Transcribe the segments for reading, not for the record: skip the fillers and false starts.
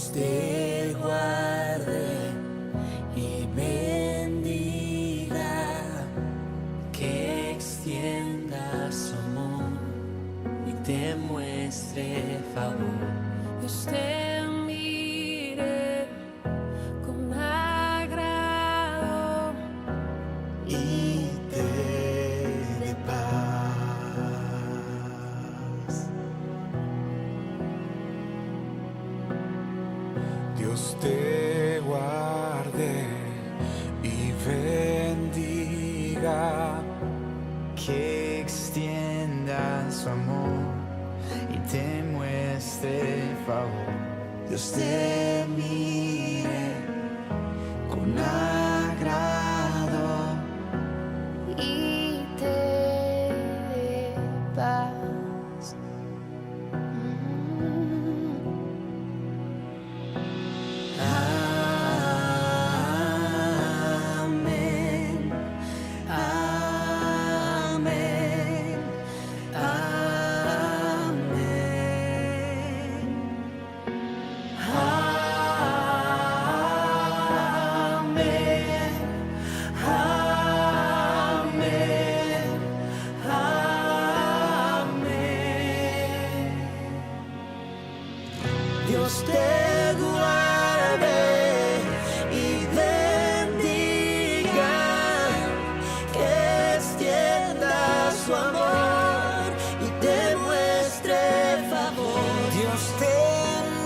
Dios te guarde y bendiga, que extienda su amor y te muestre favor. Dios te mire con agrado Y te dé paz. Dios te guarde y bendiga, que extienda su amor y te muestre favor. Dios te mire con agrado y te dé paz. Amén, amén, amén, amén, amén, amén. Dios te guarde y bendiga, que extienda su amor y te muestre favor. Dios te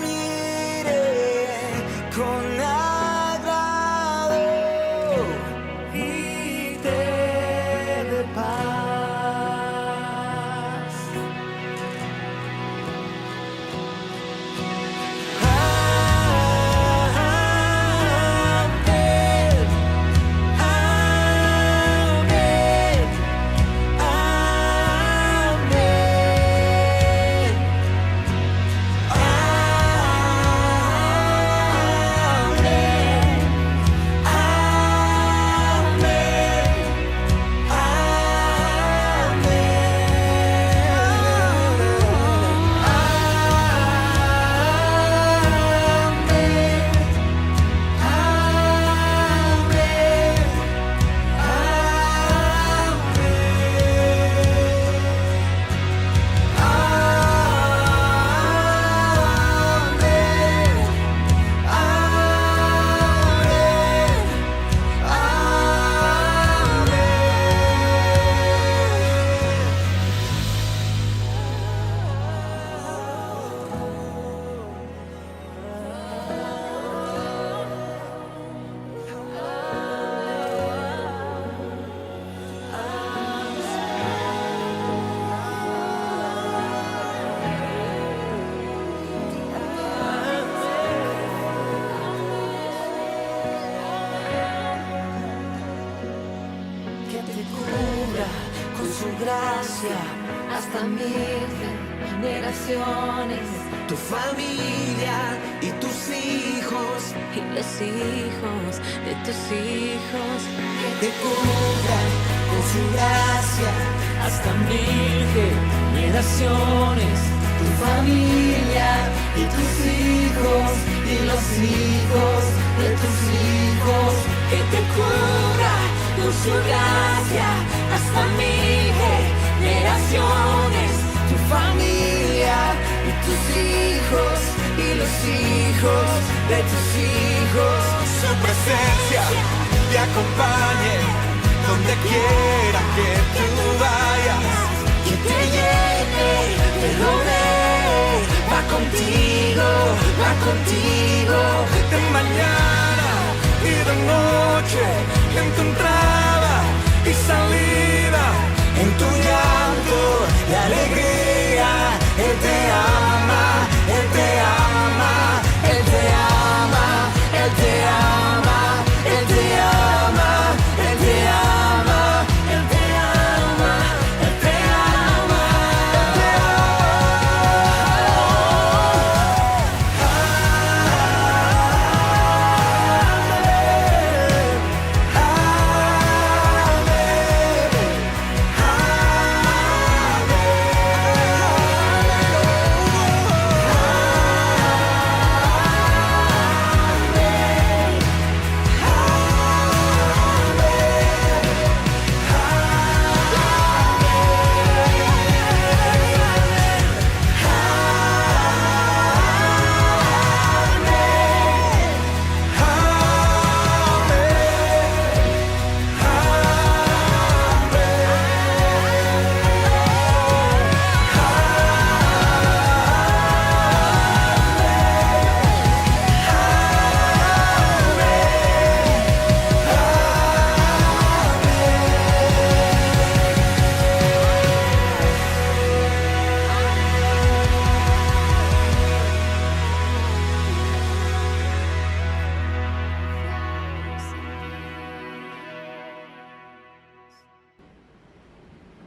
mire con agrado y te dé paz. Amén, amén, que te cubra con su gracia Hasta 1000 generaciones tu familia y tus hijos, y los hijos de tus hijos. que te cubra con su gracia Hasta 1000 generaciones, tu familia y tus hijos y los hijos de tus hijos, que te cubra con su gracia hasta 1000 generaciones. tu familia y tus hijos y los hijos de tus hijos. Su presencia te acompañe donde quiera que tú vayas, Que te llene, te rodee, va contigo, de mañana y de noche, en tu entrada y salida, en tu llanto y alegría. Él te ama, Él te ama, Él te ama, Él te ama, Él te ama, Él te ama, Él te ama, Él te ama, Él te ama.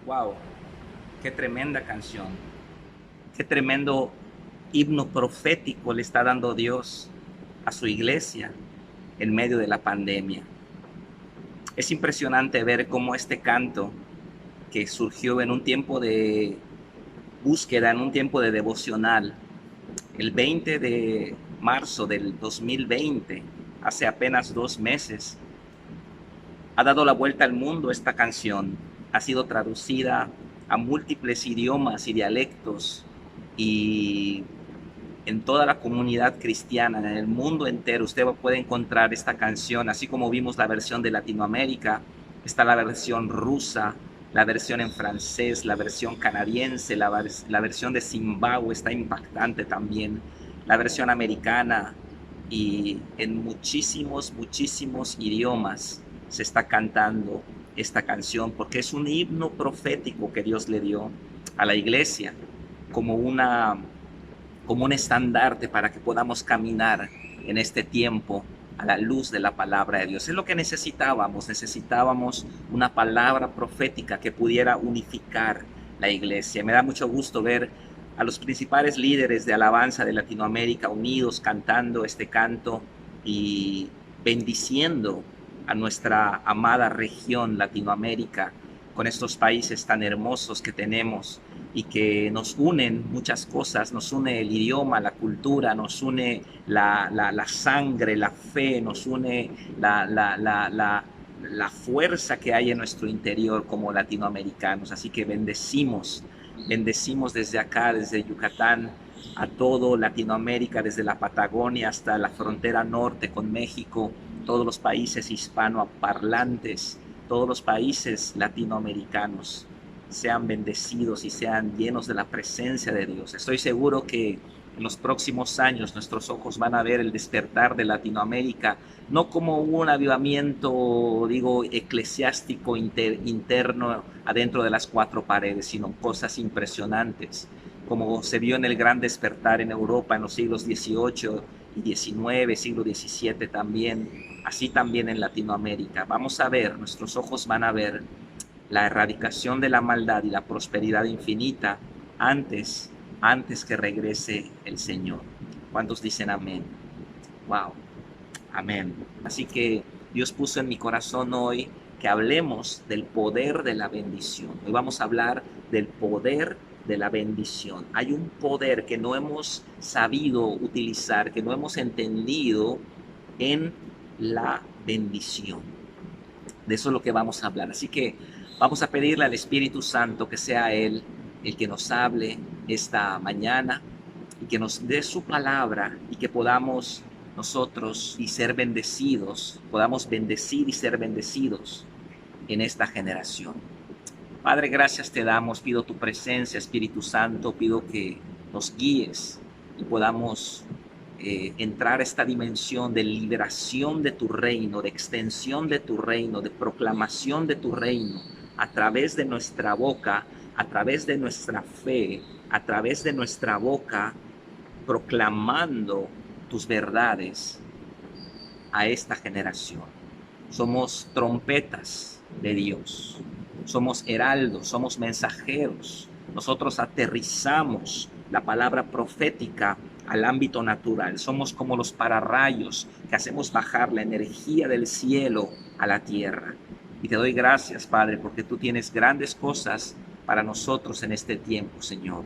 Wow, qué tremenda canción, qué tremendo himno profético le está dando Dios a su iglesia en medio de la pandemia. Es impresionante ver cómo este canto, que surgió en un tiempo de búsqueda, en un tiempo de devocional, el 20 de marzo del 2020, hace apenas 2 meses, ha dado la vuelta al mundo. Esta canción ha sido traducida a múltiples idiomas y dialectos, y en toda la comunidad cristiana, en el mundo entero, usted puede encontrar esta canción. Así como vimos la versión de Latinoamérica, está la versión rusa, la versión en francés, la versión canadiense, la versión de Zimbabue está impactante también, la versión americana, y en muchísimos idiomas se está cantando esta canción, porque es un himno profético que Dios le dio a la iglesia como un estandarte para que podamos caminar en este tiempo a la luz de la palabra de Dios. Es lo que necesitábamos una palabra profética que pudiera unificar la iglesia. Me da mucho gusto ver a los principales líderes de alabanza de Latinoamérica unidos cantando este canto y bendiciendo a nuestra amada región Latinoamérica con estos países tan hermosos que tenemos y que nos unen muchas cosas. Nos une el idioma, la cultura, nos une la sangre, la fe, nos une la fuerza que hay en nuestro interior como latinoamericanos. Así que bendecimos desde acá, desde Yucatán, a todo Latinoamérica, desde la Patagonia hasta la frontera norte con México, todos los países hispanoparlantes, todos los países latinoamericanos sean bendecidos y sean llenos de la presencia de Dios. Estoy seguro que en los próximos años nuestros ojos van a ver el despertar de Latinoamérica, no como un avivamiento, eclesiástico interno adentro de las 4 paredes, sino cosas impresionantes, como se vio en el gran despertar en Europa en los siglos XVIII y XIX, siglo XVII también, así también en Latinoamérica. Vamos a ver, nuestros ojos van a ver la erradicación de la maldad y la prosperidad infinita antes que regrese el Señor. ¿Cuántos dicen amén? Wow, amén. Así que Dios puso en mi corazón hoy que hablemos del poder de la bendición. Hoy vamos a hablar del poder de la bendición. Hay un poder que no hemos sabido utilizar, que no hemos entendido en la bendición. De eso es lo que vamos a hablar. Así que vamos a pedirle al Espíritu Santo que sea Él el que nos hable esta mañana y que nos dé su palabra y que podamos nosotros y ser bendecidos, podamos bendecir y ser bendecidos en esta generación. Padre, gracias te damos, pido tu presencia, Espíritu Santo, pido que nos guíes y podamos entrar a esta dimensión de liberación de tu reino, de extensión de tu reino, de proclamación de tu reino, a través de nuestra boca, a través de nuestra fe, a través de nuestra boca, proclamando tus verdades a esta generación. Somos trompetas de Dios, somos heraldos, somos mensajeros. Nosotros aterrizamos la palabra profética al ámbito natural. Somos como los pararrayos que hacemos bajar la energía del cielo a la tierra. Y te doy gracias, Padre, porque tú tienes grandes cosas para nosotros en este tiempo, Señor.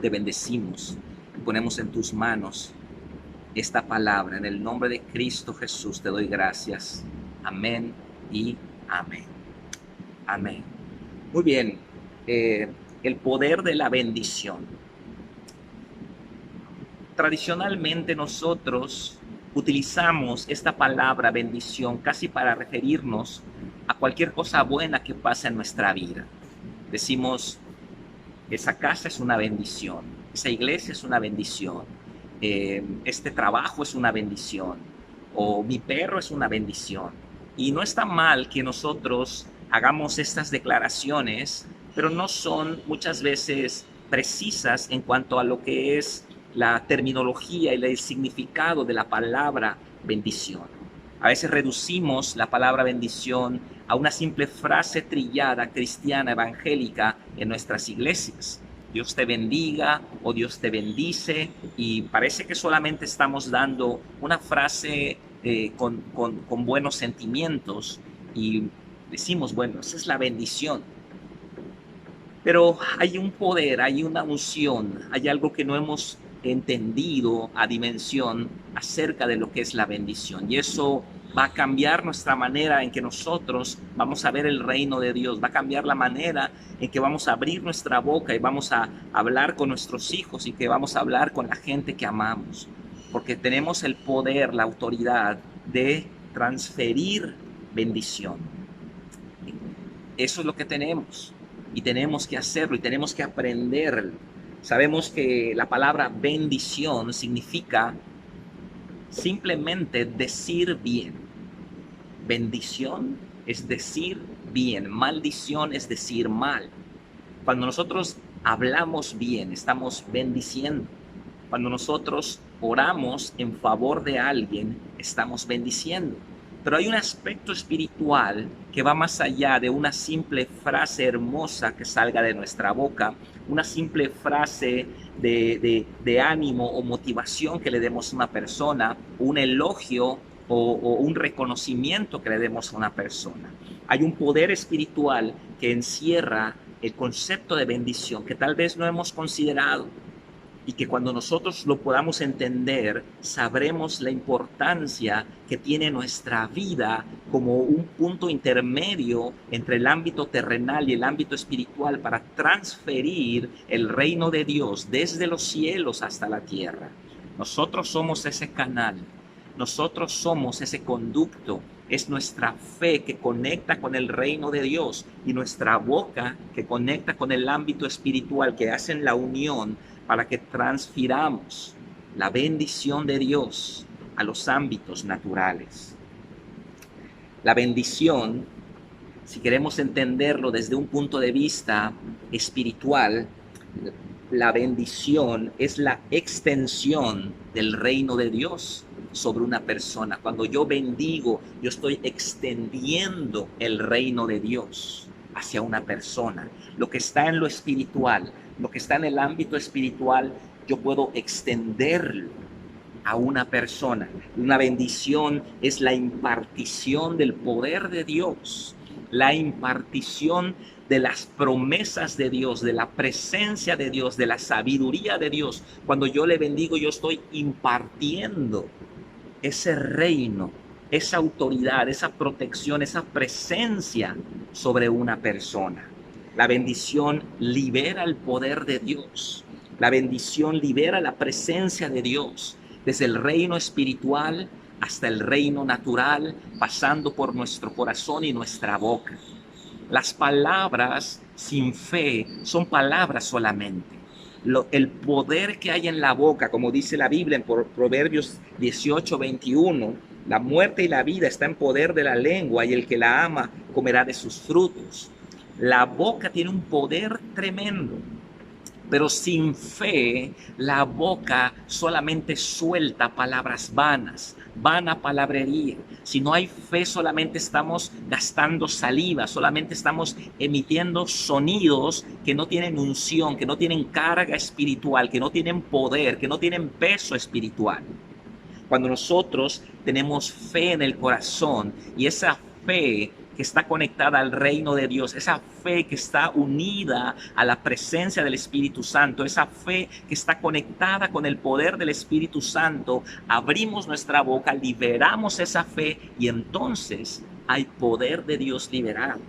Te bendecimos y ponemos en tus manos esta palabra. En el nombre de Cristo Jesús te doy gracias. Amén y amén. Amén. Muy bien. El poder de la bendición. Tradicionalmente nosotros utilizamos esta palabra bendición casi para referirnos a cualquier cosa buena que pasa en nuestra vida. Decimos, esa casa es una bendición, esa iglesia es una bendición, este trabajo es una bendición, o mi perro es una bendición. Y no está mal que nosotros hagamos estas declaraciones, pero no son muchas veces precisas en cuanto a lo que es la terminología y el significado de la palabra bendición. A veces reducimos la palabra bendición a una simple frase trillada cristiana evangélica en nuestras iglesias. Dios te bendiga o Dios te bendice, y parece que solamente estamos dando una frase con buenos sentimientos y decimos, bueno, esa es la bendición. Pero hay un poder, hay una unción, hay algo que no hemos entendido a dimensión acerca de lo que es la bendición, y eso va a cambiar nuestra manera en que nosotros vamos a ver el reino de Dios, va a cambiar la manera en que vamos a abrir nuestra boca y vamos a hablar con nuestros hijos y que vamos a hablar con la gente que amamos, porque tenemos el poder, la autoridad de transferir bendición. Eso es lo que tenemos, y tenemos que hacerlo y tenemos que aprenderlo. Sabemos que la palabra bendición significa simplemente decir bien. Bendición es decir bien, maldición es decir mal. Cuando nosotros hablamos bien, estamos bendiciendo. Cuando nosotros oramos en favor de alguien, estamos bendiciendo. Pero hay un aspecto espiritual que va más allá de una simple frase hermosa que salga de nuestra boca, una simple frase de ánimo o motivación que le demos a una persona, un elogio o un reconocimiento que le demos a una persona. Hay un poder espiritual que encierra el concepto de bendición que tal vez no hemos considerado, y que cuando nosotros lo podamos entender, sabremos la importancia que tiene nuestra vida como un punto intermedio entre el ámbito terrenal y el ámbito espiritual para transferir el reino de Dios desde los cielos hasta la tierra. Nosotros somos ese canal, nosotros somos ese conducto. Es nuestra fe que conecta con el reino de Dios y nuestra boca que conecta con el ámbito espiritual, que hacen la unión para que transfiramos la bendición de Dios a los ámbitos naturales. La bendición, si queremos entenderlo desde un punto de vista espiritual, la bendición es la extensión del reino de Dios sobre una persona. Cuando yo bendigo, yo estoy extendiendo el reino de Dios hacia una persona. Lo que está en lo espiritual, lo que está en el ámbito espiritual, yo puedo extenderlo a una persona. Una bendición es la impartición del poder de Dios, la impartición de las promesas de Dios, de la presencia de Dios, de la sabiduría de Dios. Cuando yo le bendigo, yo estoy impartiendo ese reino, esa autoridad, esa protección, esa presencia sobre una persona. La bendición libera el poder de Dios. La bendición libera la presencia de Dios desde el reino espiritual hasta el reino natural, pasando por nuestro corazón y nuestra boca. Las palabras sin fe son palabras solamente. El poder que hay en la boca, como dice la Biblia en Proverbios 18:21, la muerte y la vida está en poder de la lengua, y el que la ama comerá de sus frutos. La boca tiene un poder tremendo, pero sin fe la boca solamente suelta palabras vanas, vana palabrería. Si no hay fe, solamente estamos gastando saliva, solamente estamos emitiendo sonidos que no tienen unción, que no tienen carga espiritual, que no tienen poder, que no tienen peso espiritual. Cuando nosotros tenemos fe en el corazón, y esa fe que está conectada al reino de Dios, esa fe que está unida a la presencia del Espíritu Santo, esa fe que está conectada con el poder del Espíritu Santo, abrimos nuestra boca, liberamos esa fe, y entonces hay poder de Dios liberado.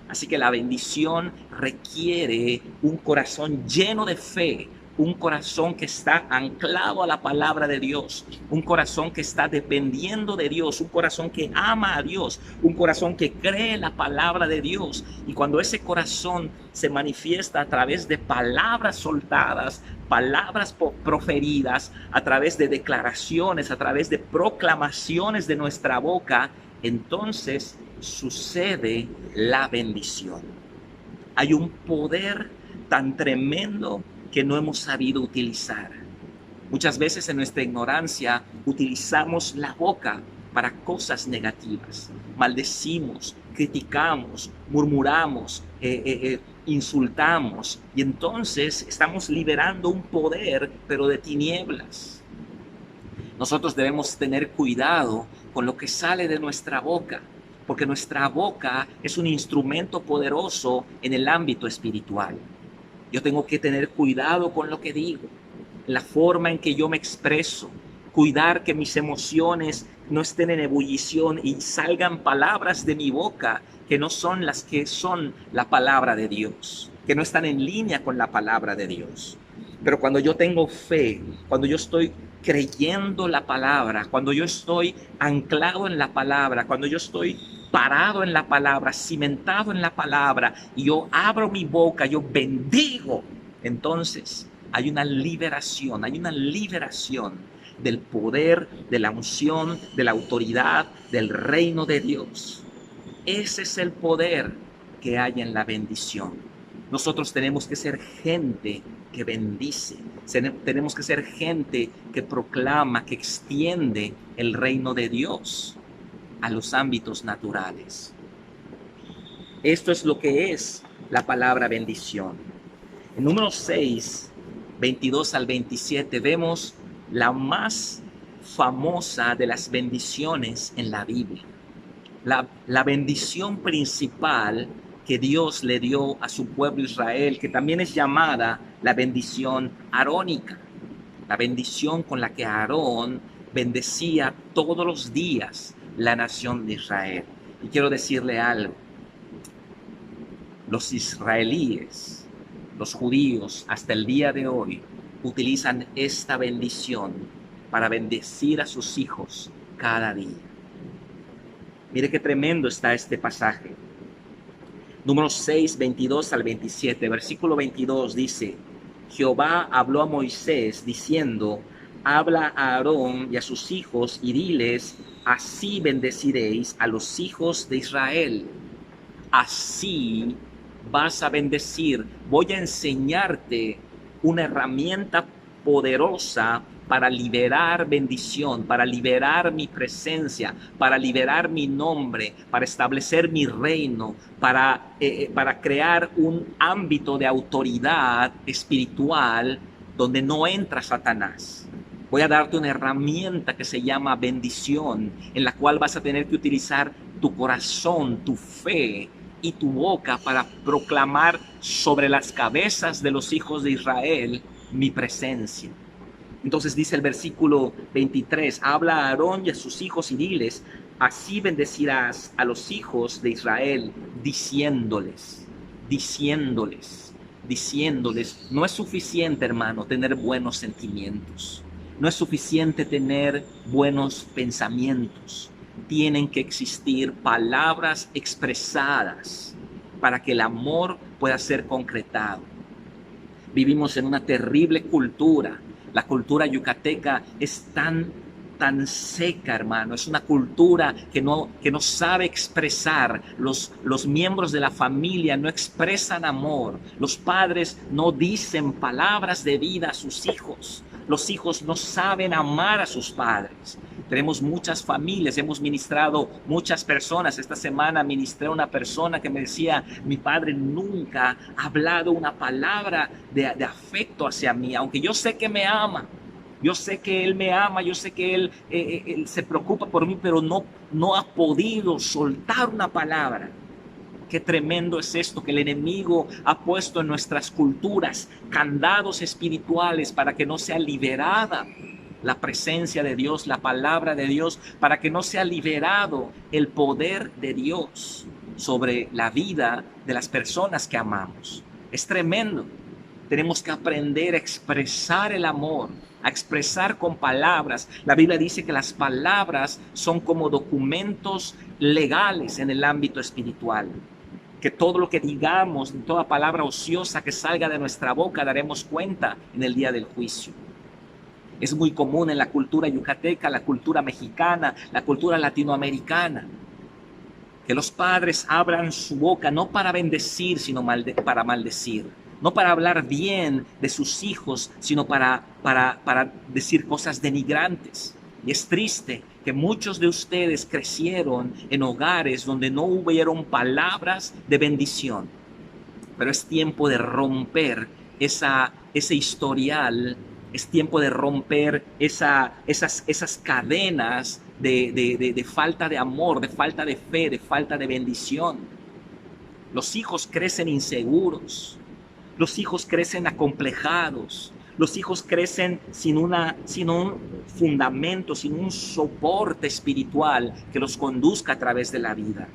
Así que la bendición requiere un corazón lleno de fe, un corazón que está anclado a la palabra de Dios, un corazón que está dependiendo de Dios, un corazón que ama a Dios, un corazón que cree la palabra de Dios. Y cuando ese corazón se manifiesta a través de palabras soltadas, palabras proferidas, a través de declaraciones, a través de proclamaciones de nuestra boca, entonces sucede la bendición. Hay un poder tan tremendo que no hemos sabido utilizar. Muchas veces en nuestra ignorancia utilizamos la boca para cosas negativas. Maldecimos, criticamos, murmuramos, insultamos, y entonces estamos liberando un poder, pero de tinieblas. Nosotros debemos tener cuidado con lo que sale de nuestra boca, porque nuestra boca es un instrumento poderoso en el ámbito espiritual. Yo tengo que tener cuidado con lo que digo, la forma en que yo me expreso, cuidar que mis emociones no estén en ebullición y salgan palabras de mi boca que no son las que son la palabra de Dios, que no están en línea con la palabra de Dios. Pero cuando yo tengo fe, cuando yo estoy creyendo la palabra, cuando yo estoy anclado en la palabra, cuando yo estoy parado en la palabra, cimentado en la palabra, y yo abro mi boca, yo bendigo, entonces hay una liberación del poder, de la unción, de la autoridad, del reino de Dios. Ese es el poder que hay en la bendición. Nosotros tenemos que ser gente que bendice, tenemos que ser gente que proclama, que extiende el reino de Dios a los ámbitos naturales. Esto es lo que es la palabra bendición. En Números 6, 22 al 27, vemos la más famosa de las bendiciones en la Biblia. La bendición principal que Dios le dio a su pueblo Israel, que también es llamada la bendición arónica, la bendición con la que Aarón bendecía todos los días la nación de Israel. Y quiero decirle algo: los israelíes, los judíos, hasta el día de hoy, utilizan esta bendición para bendecir a sus hijos cada día. Mire qué tremendo está este pasaje. Números 6, 22 al 27, versículo 22 dice: Jehová habló a Moisés diciendo: habla a Aarón y a sus hijos y diles: así bendeciréis a los hijos de Israel. Así vas a bendecir. Voy a enseñarte una herramienta poderosa para liberar bendición, para liberar mi presencia, para liberar mi nombre, para establecer mi reino, para crear un ámbito de autoridad espiritual donde no entra Satanás. Voy a darte una herramienta que se llama bendición, en la cual vas a tener que utilizar tu corazón, tu fe y tu boca para proclamar sobre las cabezas de los hijos de Israel mi presencia. Entonces dice el versículo 23, habla a Aarón y a sus hijos y diles: así bendecirás a los hijos de Israel, diciéndoles. No es suficiente, hermano, tener buenos sentimientos. No es suficiente tener buenos pensamientos. Tienen que existir palabras expresadas para que el amor pueda ser concretado. Vivimos en una terrible cultura. La cultura yucateca es tan seca, hermano. Es una cultura que no sabe expresar. Los miembros de la familia no expresan amor. Los padres no dicen palabras de vida a sus hijos. Los hijos no saben amar a sus padres. Tenemos muchas familias, hemos ministrado muchas personas. Esta semana ministré a una persona que me decía: mi padre nunca ha hablado una palabra de afecto hacia mí, aunque yo sé que me ama. Yo sé que él me ama, yo sé que él se preocupa por mí, pero no ha podido soltar una palabra. Qué tremendo es esto, que el enemigo ha puesto en nuestras culturas candados espirituales para que no sea liberada la presencia de Dios, la palabra de Dios, para que no sea liberado el poder de Dios sobre la vida de las personas que amamos. Es tremendo. Tenemos que aprender a expresar el amor, a expresar con palabras. La Biblia dice que las palabras son como documentos legales en el ámbito espiritual. Que todo lo que digamos, toda palabra ociosa que salga de nuestra boca, daremos cuenta en el día del juicio. Es muy común en la cultura yucateca, la cultura mexicana, la cultura latinoamericana, que los padres abran su boca no para bendecir, sino para maldecir. No para hablar bien de sus hijos, sino para decir cosas denigrantes. Y es triste que muchos de ustedes crecieron en hogares donde no hubieron palabras de bendición. Pero es tiempo de romper ese historial, es tiempo de romper esas cadenas de falta de amor, de falta de fe, de falta de bendición. Los hijos crecen inseguros, los hijos crecen acomplejados, los hijos crecen sin un fundamento, sin un soporte espiritual que los conduzca a través de la vida.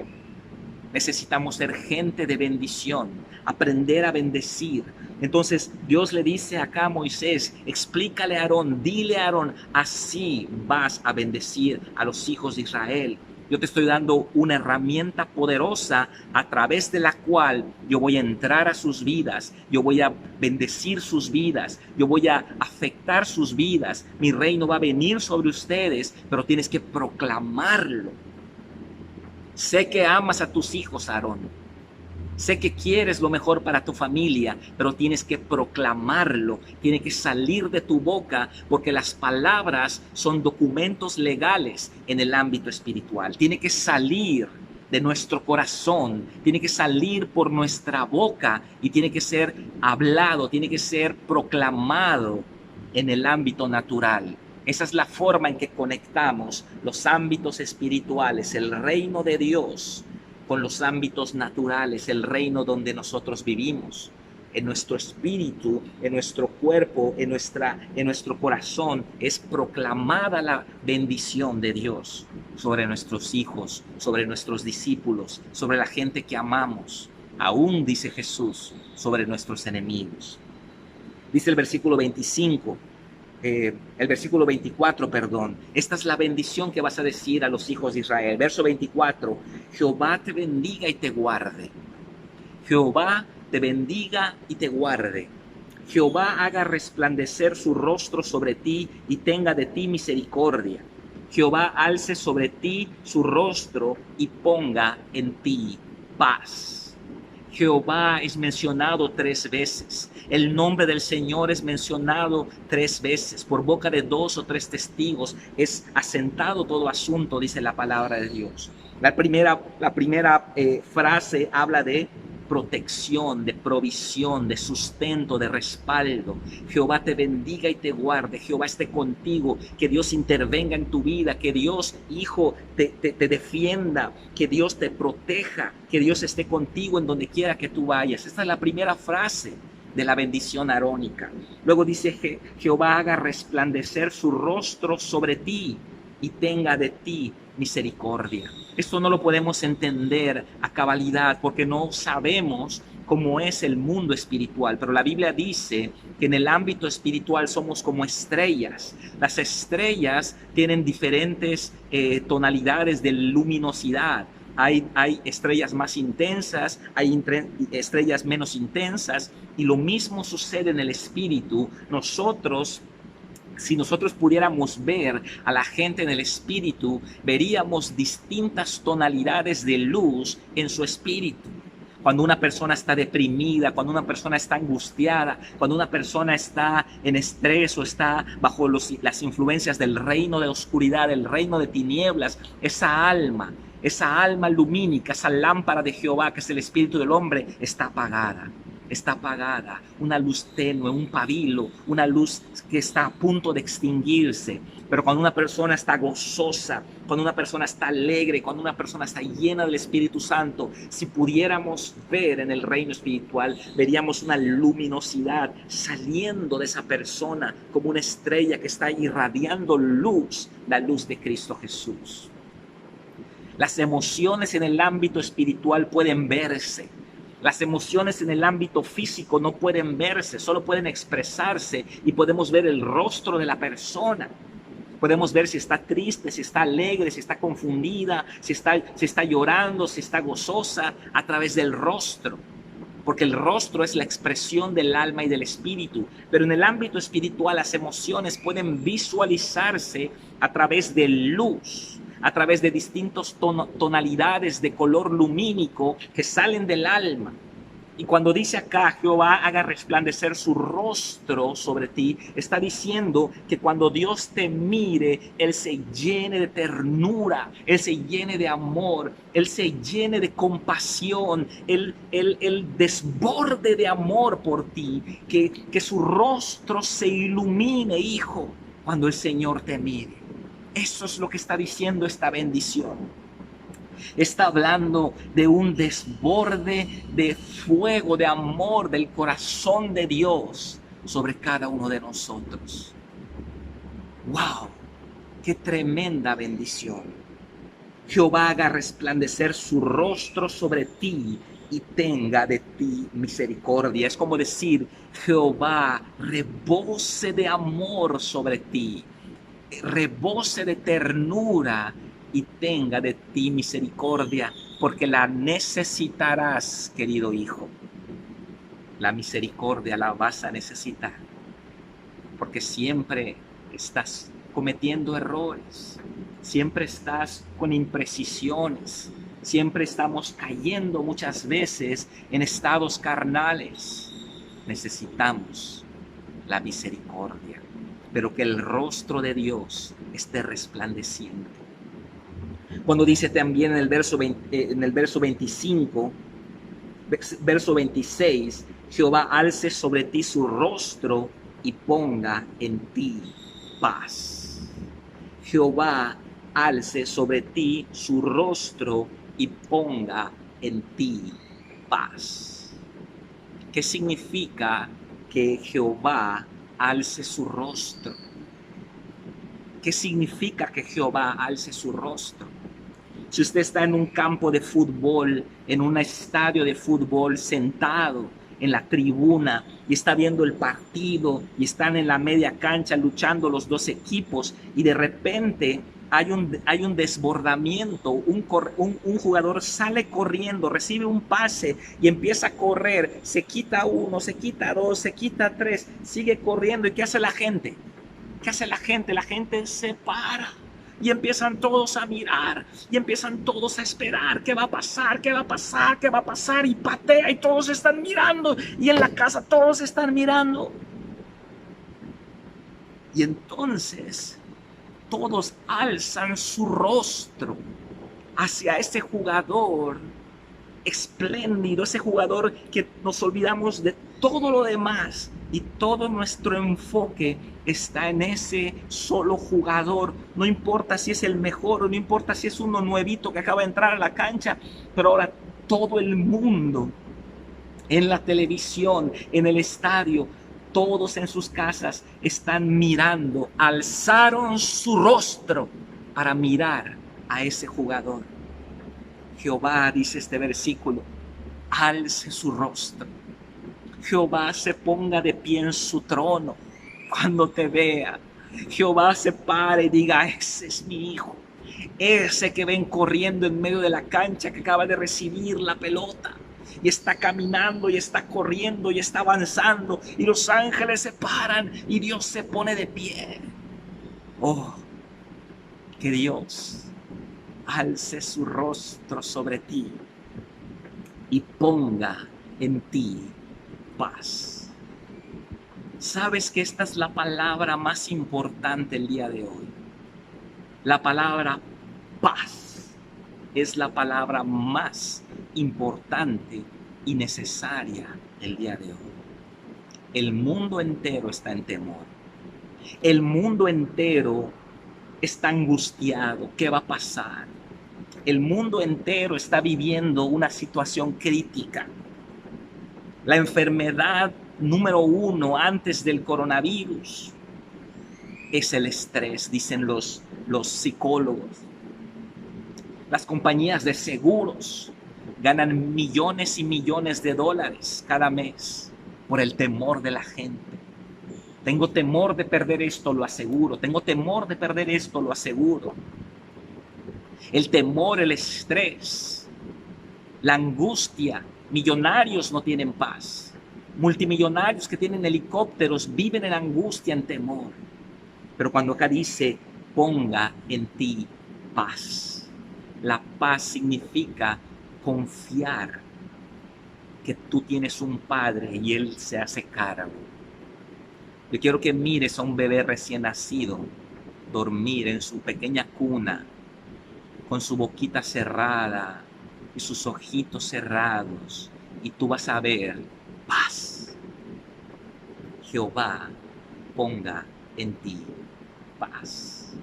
Necesitamos ser gente de bendición, aprender a bendecir. Entonces Dios le dice acá a Moisés, explícale a Aarón, dile a Aarón, así vas a bendecir a los hijos de Israel. Yo te estoy dando una herramienta poderosa a través de la cual yo voy a entrar a sus vidas, yo voy a bendecir sus vidas, yo voy a afectar sus vidas. Mi reino va a venir sobre ustedes, pero tienes que proclamarlo. Sé que amas a tus hijos, Aarón. Sé que quieres lo mejor para tu familia, pero tienes que proclamarlo. Tiene que salir de tu boca, porque las palabras son documentos legales en el ámbito espiritual. Tiene que salir de nuestro corazón, tiene que salir por nuestra boca y tiene que ser hablado, tiene que ser proclamado en el ámbito natural. Esa es la forma en que conectamos los ámbitos espirituales, el reino de Dios, con los ámbitos naturales, el reino donde nosotros vivimos. En nuestro espíritu, en nuestro cuerpo, en nuestro corazón es proclamada la bendición de Dios sobre nuestros hijos, sobre nuestros discípulos, sobre la gente que amamos. Aún, dice Jesús, sobre nuestros enemigos. Dice el versículo 25. El versículo 24, perdón. Esta es la bendición que vas a decir a los hijos de Israel. Verso 24. Jehová te bendiga y te guarde. Jehová te bendiga y te guarde. Jehová haga resplandecer su rostro sobre ti y tenga de ti misericordia. Jehová alce sobre ti su rostro y ponga en ti paz. Jehová es mencionado 3 veces. El nombre del Señor es mencionado 3 veces. Por boca de 2 o 3 testigos es asentado todo asunto, dice la palabra de Dios. La primera frase habla de protección, de provisión, de sustento, de respaldo. Jehová te bendiga y te guarde. Jehová esté contigo. Que Dios intervenga en tu vida. Que Dios, hijo, te defienda. Que Dios te proteja. Que Dios esté contigo en donde quiera que tú vayas. Esta es la primera frase de la bendición arónica. Luego dice que Jehová haga resplandecer su rostro sobre ti y tenga de ti misericordia. Esto no lo podemos entender a cabalidad porque no sabemos cómo es el mundo espiritual, pero la Biblia dice que en el ámbito espiritual somos como estrellas. Las estrellas tienen diferentes tonalidades de luminosidad. Hay estrellas más intensas, hay estrellas menos intensas, y lo mismo sucede en el espíritu. Si nosotros pudiéramos ver a la gente en el espíritu, veríamos distintas tonalidades de luz en su espíritu. Cuando una persona está deprimida, cuando una persona está angustiada, cuando una persona está en estrés o está bajo las influencias del reino de oscuridad, del reino de tinieblas, esa alma lumínica, esa lámpara de Jehová que es el espíritu del hombre, está apagada. Está apagada, una luz tenue, un pabilo, una luz que está a punto de extinguirse. Pero cuando una persona está gozosa, cuando una persona está alegre, cuando una persona está llena del Espíritu Santo, si pudiéramos ver en el reino espiritual, veríamos una luminosidad saliendo de esa persona como una estrella que está irradiando luz, la luz de Cristo Jesús. Las emociones en el ámbito espiritual pueden verse. Las emociones en el ámbito físico no pueden verse, solo pueden expresarse y podemos ver el rostro de la persona. Podemos ver si está triste, si está alegre, si está confundida, si está llorando, si está gozosa a través del rostro. Porque el rostro es la expresión del alma y del espíritu. Pero en el ámbito espiritual las emociones pueden visualizarse a través de luz, a través de distintas tonalidades de color lumínico que salen del alma. Y cuando dice acá, Jehová haga resplandecer su rostro sobre ti, está diciendo que cuando Dios te mire, Él se llene de ternura, Él se llene de amor, Él se llene de compasión, Él desborde de amor por ti, que su rostro se ilumine, hijo, cuando el Señor te mire. Eso es lo que está diciendo esta bendición. Está hablando de un desborde de fuego, de amor del corazón de Dios sobre cada uno de nosotros. ¡Wow! ¡Qué tremenda bendición! Jehová haga resplandecer su rostro sobre ti y tenga de ti misericordia. Es como decir, Jehová rebose de amor sobre ti, rebose de ternura y tenga de ti misericordia, porque la necesitarás, querido hijo. La misericordia la vas a necesitar, porque siempre estás cometiendo errores, siempre estás con imprecisiones, siempre estamos cayendo muchas veces en estados carnales. Necesitamos la misericordia, pero que el rostro de Dios esté resplandeciente. Cuando dice también en el verso 25, verso 26, Jehová alce sobre ti su rostro y ponga en ti paz. Jehová alce sobre ti su rostro y ponga en ti paz. ¿Qué significa que Jehová alce su rostro? ¿Qué significa que Jehová alce su rostro? Si usted está en un campo de fútbol, en un estadio de fútbol, sentado en la tribuna y está viendo el partido y están en la media cancha luchando los dos equipos y de repente hay un desbordamiento, un jugador sale corriendo, recibe un pase y empieza a correr, se quita uno, se quita dos, se quita tres, sigue corriendo. ¿Y qué hace la gente? ¿Qué hace la gente? La gente se para y empiezan todos a mirar y empiezan todos a esperar qué va a pasar, qué va a pasar, qué va a pasar, y patea y todos están mirando y en la casa todos están mirando. Y entonces todos alzan su rostro hacia ese jugador espléndido, ese jugador que nos olvidamos de todo lo demás y todo nuestro enfoque está en ese solo jugador. No importa si es el mejor, no importa si es uno nuevito que acaba de entrar a la cancha, pero ahora todo el mundo en la televisión, en el estadio, todos en sus casas están mirando, alzaron su rostro para mirar a ese jugador. Jehová, dice este versículo, alce su rostro. Jehová se ponga de pie en su trono cuando te vea. Jehová se pare y diga, ese es mi hijo, ese que ven corriendo en medio de la cancha, que acaba de recibir la pelota y está caminando y está corriendo y está avanzando y los ángeles se paran y Dios se pone de pie. Oh, que Dios alce su rostro sobre ti y ponga en ti paz. ¿Sabes que esta es la palabra más importante el día de hoy? La palabra paz es la palabra más importante y necesaria el día de hoy. El mundo entero está en temor. El mundo entero está angustiado. ¿Qué va a pasar? El mundo entero está viviendo una situación crítica. La enfermedad número 1 antes del coronavirus es el estrés, dicen los psicólogos. Las compañías de seguros ganan millones y millones de dólares cada mes por el temor de la gente. Tengo temor de perder esto, lo aseguro. Tengo temor de perder esto, lo aseguro. El temor, el estrés, la angustia. Millonarios no tienen paz. Multimillonarios que tienen helicópteros viven en angustia, en temor. Pero cuando acá dice, ponga en ti paz. La paz significa confiar que tú tienes un padre y Él se hace cargo. Yo quiero que mires a un bebé recién nacido dormir en su pequeña cuna, con su boquita cerrada y sus ojitos cerrados, y tú vas a ver paz. Jehová ponga en ti paz.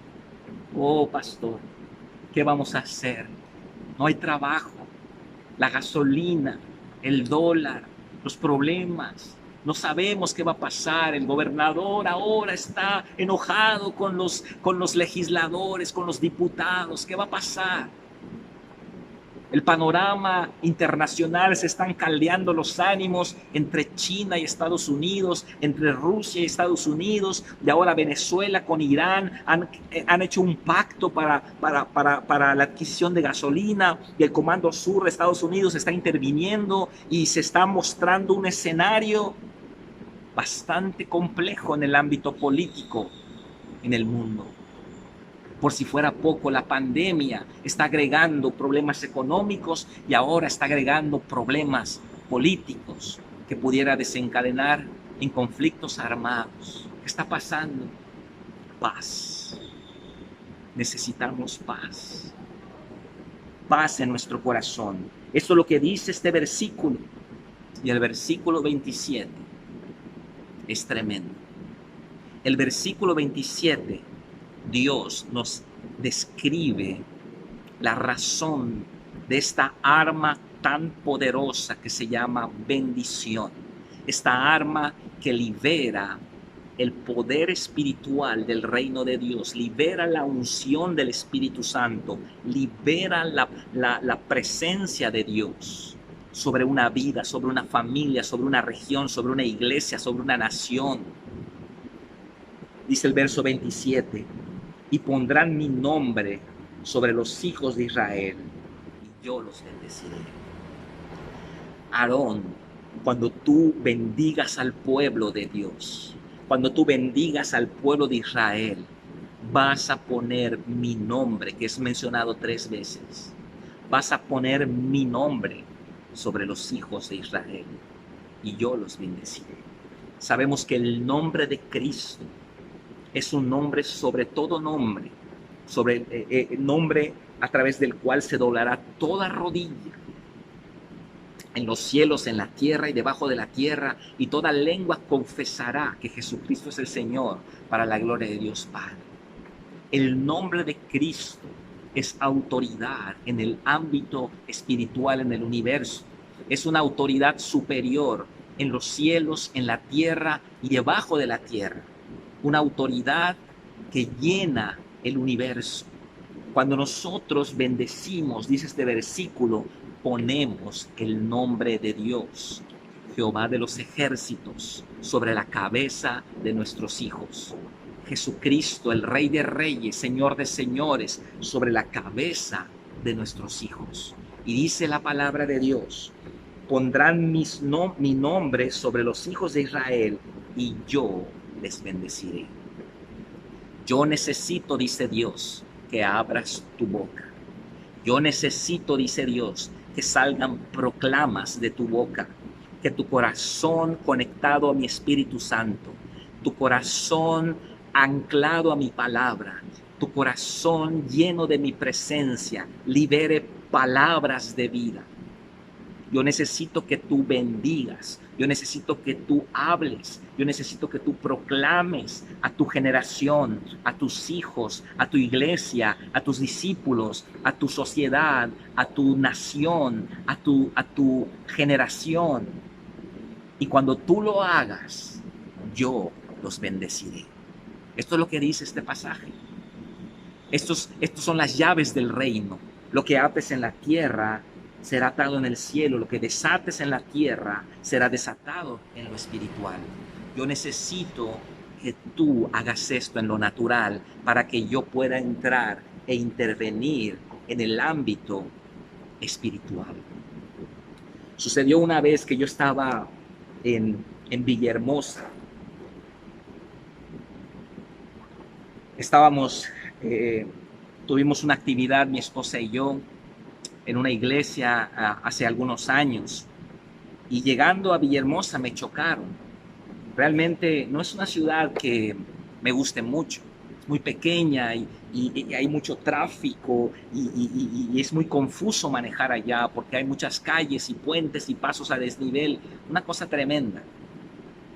Oh, pastor, ¿qué vamos a hacer? No hay trabajo, la gasolina, el dólar, los problemas. No sabemos qué va a pasar. El gobernador ahora está enojado con los legisladores, con los diputados. ¿Qué va a pasar? El panorama internacional, se están caldeando los ánimos entre China y Estados Unidos, entre Rusia y Estados Unidos, y ahora Venezuela con Irán han hecho un pacto para la adquisición de gasolina, y el Comando Sur de Estados Unidos está interviniendo y se está mostrando un escenario bastante complejo en el ámbito político en el mundo. Por si fuera poco, la pandemia está agregando problemas económicos y ahora está agregando problemas políticos que pudiera desencadenar en conflictos armados. ¿Qué está pasando? Paz. Necesitamos paz. Paz en nuestro corazón. Esto es lo que dice este versículo. Y el versículo 27 es tremendo. El versículo 27, Dios nos describe la razón de esta arma tan poderosa que se llama bendición. Esta arma que libera el poder espiritual del reino de Dios, libera la unción del Espíritu Santo, libera la presencia de Dios sobre una vida, sobre una familia, sobre una región, sobre una iglesia, sobre una nación. Dice el verso 27, y pondrán mi nombre sobre los hijos de Israel, y yo los bendeciré. Aarón, cuando tú bendigas al pueblo de Dios, cuando tú bendigas al pueblo de Israel, vas a poner mi nombre, que es mencionado 3 veces. Vas a poner mi nombre sobre los hijos de Israel, y yo los bendeciré. Sabemos que el nombre de Cristo es un nombre sobre todo nombre, sobre nombre a través del cual se doblará toda rodilla en los cielos, en la tierra y debajo de la tierra, y toda lengua confesará que Jesucristo es el Señor, para la gloria de Dios Padre. El nombre de Cristo es autoridad en el ámbito espiritual, en el universo. Es una autoridad superior en los cielos, en la tierra y debajo de la tierra. Una autoridad que llena el universo. Cuando nosotros bendecimos, dice este versículo, ponemos el nombre de Dios, Jehová de los ejércitos, sobre la cabeza de nuestros hijos. Jesucristo, el Rey de Reyes, Señor de Señores, sobre la cabeza de nuestros hijos. Y dice la palabra de Dios, pondrán mi nombre sobre los hijos de Israel, y yo les bendeciré. Yo necesito, dice Dios, que abras tu boca. Yo necesito, dice Dios, que salgan proclamas de tu boca, que tu corazón conectado a mi Espíritu Santo, tu corazón anclado a mi palabra, tu corazón lleno de mi presencia, libere palabras de vida. Yo necesito que tú bendigas, yo necesito que tú hables, yo necesito que tú proclames a tu generación, a tus hijos, a tu iglesia, a tus discípulos, a tu sociedad, a tu nación, a tu generación. Y cuando tú lo hagas, yo los bendeciré. Esto es lo que dice este pasaje. Estos son las llaves del reino. Lo que ates en la tierra será atado en el cielo, lo que desates en la tierra será desatado en lo espiritual. Yo necesito que tú hagas esto en lo natural para que yo pueda entrar e intervenir en el ámbito espiritual. Sucedió una vez que yo estaba en Villahermosa. Tuvimos una actividad, mi esposa y yo, en una iglesia hace algunos años, Y llegando a Villahermosa me chocaron. Realmente no es una ciudad que me guste mucho. Es muy pequeña y hay mucho tráfico y es muy confuso manejar allá porque hay muchas calles y puentes y pasos a desnivel. Una cosa tremenda.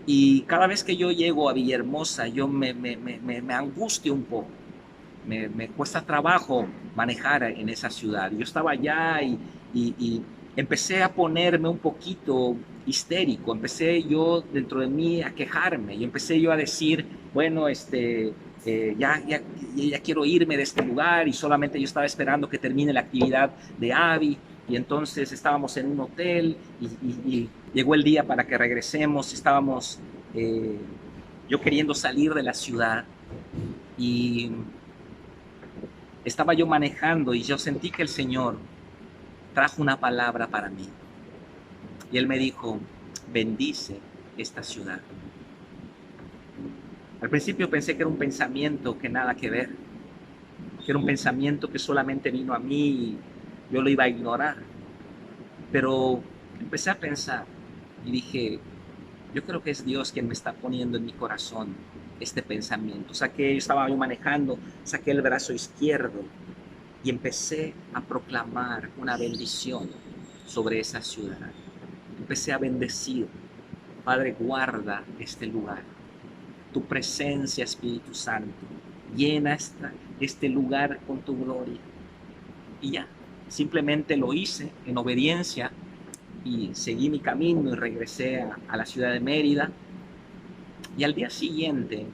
Y cada vez que yo llego a Villahermosa, yo me angustio un poco. Me cuesta trabajo manejar en esa ciudad. Yo estaba allá y empecé a ponerme un poquito histérico. Empecé yo dentro de mí a quejarme y empecé yo a decir, bueno, ya quiero irme de este lugar y solamente yo estaba esperando que termine la actividad de Abby. Y entonces estábamos en un hotel y llegó el día para que regresemos. Estábamos yo queriendo salir de la ciudad y estaba yo manejando y yo sentí que el Señor trajo una palabra para mí. Y Él me dijo, bendice esta ciudad. Al principio pensé que era un pensamiento que nada que ver, que era un pensamiento que solamente vino a mí y yo lo iba a ignorar. Pero empecé a pensar y dije, yo creo que es Dios quien me está poniendo en mi corazón este pensamiento. Estaba yo manejando, saqué el brazo izquierdo y empecé a proclamar una bendición sobre esa ciudad. Empecé a bendecir, Padre, guarda este lugar. Tu presencia, Espíritu Santo, llena este lugar con tu gloria. Y ya, simplemente lo hice en obediencia y seguí mi camino y regresé a la ciudad de Mérida. Y al día siguiente,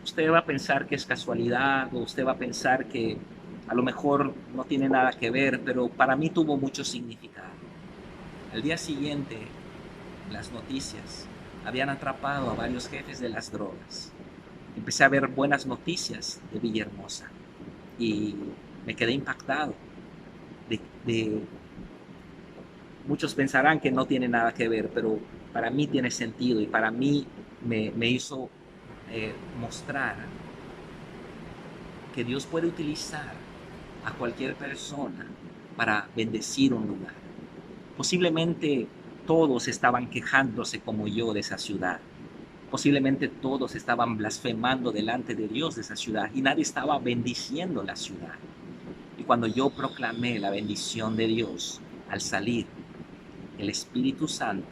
usted va a pensar que es casualidad o usted va a pensar que a lo mejor no tiene nada que ver, pero para mí tuvo mucho significado. Al día siguiente, las noticias habían atrapado a varios jefes de las drogas. Empecé a ver buenas noticias de Villahermosa y me quedé impactado. Muchos pensarán que no tiene nada que ver, pero para mí tiene sentido y para mí me hizo mostrar que Dios puede utilizar a cualquier persona para bendecir un lugar. Posiblemente todos estaban quejándose como yo de esa ciudad. Posiblemente todos estaban blasfemando delante de Dios de esa ciudad y nadie estaba bendiciendo la ciudad. Y cuando yo proclamé la bendición de Dios, al salir, el Espíritu Santo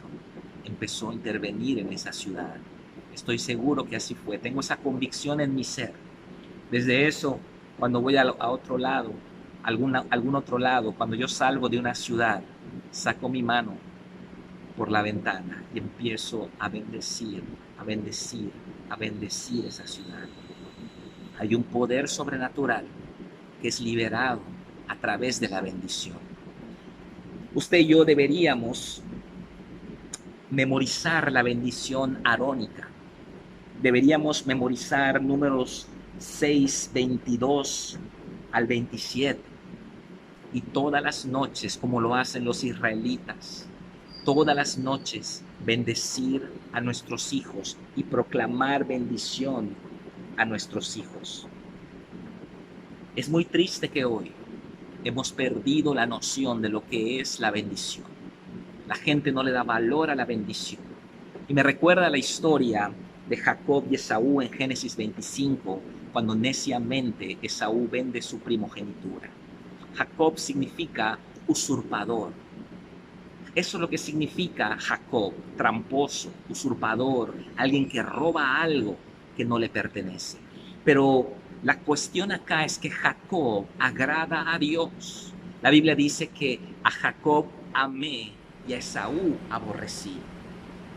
empezó a intervenir en esa ciudad. Estoy seguro que así fue. Tengo esa convicción en mi ser. Desde eso, cuando voy a otro lado, algún otro lado, cuando yo salgo de una ciudad, saco mi mano por la ventana y empiezo a bendecir, a bendecir, a bendecir esa ciudad. Hay un poder sobrenatural que es liberado a través de la bendición. Usted y yo deberíamos memorizar la bendición arónica. Deberíamos memorizar números 6, 22 al 27. Y todas las noches, como lo hacen los israelitas, todas las noches bendecir a nuestros hijos y proclamar bendición a nuestros hijos. Es muy triste que hoy hemos perdido la noción de lo que es la bendición. La gente no le da valor a la bendición. Y me recuerda la historia de Jacob y Esaú en Génesis 25, cuando neciamente Esaú vende su primogenitura. Jacob significa usurpador. Eso es lo que significa Jacob, tramposo, usurpador, alguien que roba algo que no le pertenece. Pero la cuestión acá es que Jacob agrada a Dios. La Biblia dice que a Jacob amé y a Esaú aborrecí.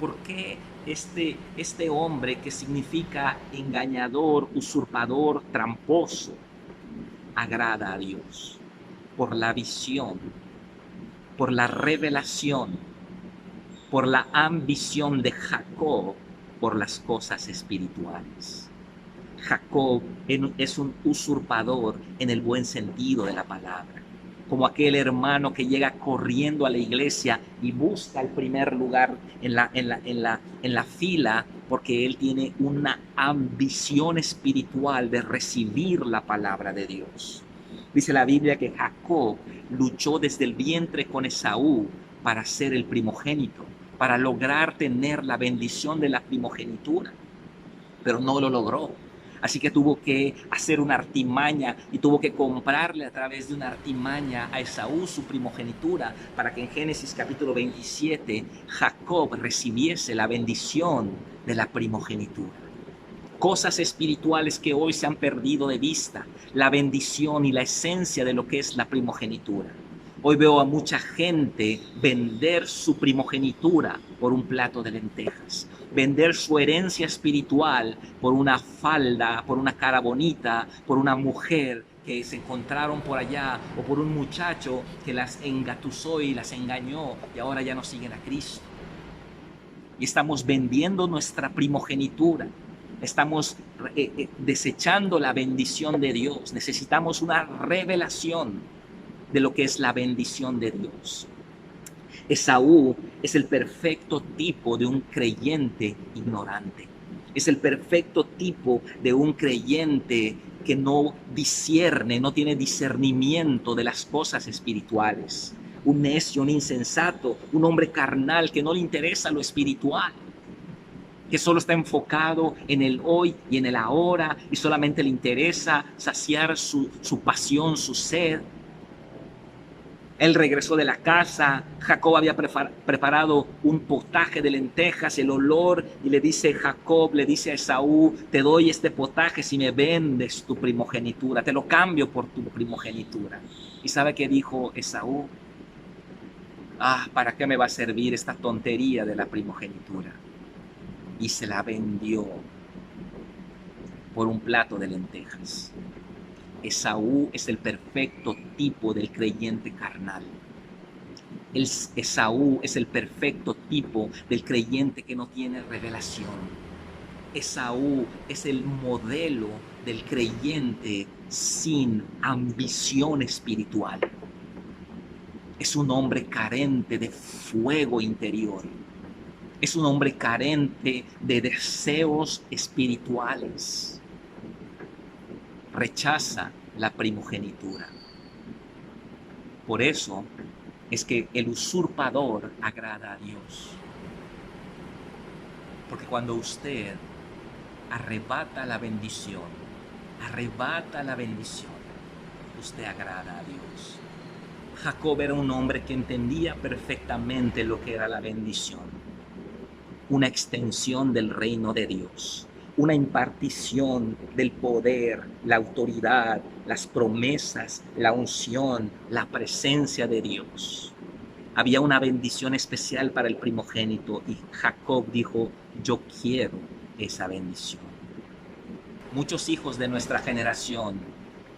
¿Por qué este hombre que significa engañador, usurpador, tramposo, agrada a Dios? Por la visión, por la revelación, por la ambición de Jacob por las cosas espirituales. Jacob es un usurpador en el buen sentido de la palabra, como aquel hermano que llega corriendo a la iglesia y busca el primer lugar en la fila porque él tiene una ambición espiritual de recibir la palabra de Dios. Dice la Biblia que Jacob luchó desde el vientre con Esaú para ser el primogénito, para lograr tener la bendición de la primogenitura, pero no lo logró. Así que tuvo que hacer una artimaña y tuvo que comprarle a través de una artimaña a Esaú su primogenitura para que en Génesis capítulo 27 Jacob recibiese la bendición de la primogenitura. Cosas espirituales que hoy se han perdido de vista, la bendición y la esencia de lo que es la primogenitura. Hoy veo a mucha gente vender su primogenitura por un plato de lentejas, vender su herencia espiritual por una falda, por una cara bonita, por una mujer que se encontraron por allá o por un muchacho que las engatusó y las engañó y ahora ya no siguen a Cristo. Y estamos vendiendo nuestra primogenitura. Estamos desechando la bendición de Dios. Necesitamos una revelación de lo que es la bendición de Dios. Esaú es el perfecto tipo de un creyente ignorante. Es el perfecto tipo de un creyente que no discierne, no tiene discernimiento de las cosas espirituales. Un necio, un insensato, un hombre carnal que no le interesa lo espiritual, que solo está enfocado en el hoy y en el ahora y solamente le interesa saciar su pasión, su sed. Él regresó de la casa, Jacob había preparado un potaje de lentejas, el olor, y le dice Jacob, le dice a Esaú, te doy este potaje si me vendes tu primogenitura, te lo cambio por tu primogenitura. ¿Y sabe qué dijo Esaú? ¿Para qué me va a servir esta tontería de la primogenitura? Y se la vendió por un plato de lentejas. Esaú es el perfecto tipo del creyente carnal. Esaú es el perfecto tipo del creyente que no tiene revelación. Esaú es el modelo del creyente sin ambición espiritual. Es un hombre carente de fuego interior. Es un hombre carente de deseos espirituales. Rechaza la primogenitura. Por eso es que el usurpador agrada a Dios. Porque cuando usted arrebata la bendición, usted agrada a Dios. Jacob era un hombre que entendía perfectamente lo que era la bendición. Una extensión del reino de Dios. Una impartición del poder, la autoridad, las promesas, la unción, la presencia de Dios. Había una bendición especial para el primogénito y Jacob dijo, yo quiero esa bendición. Muchos hijos de nuestra generación,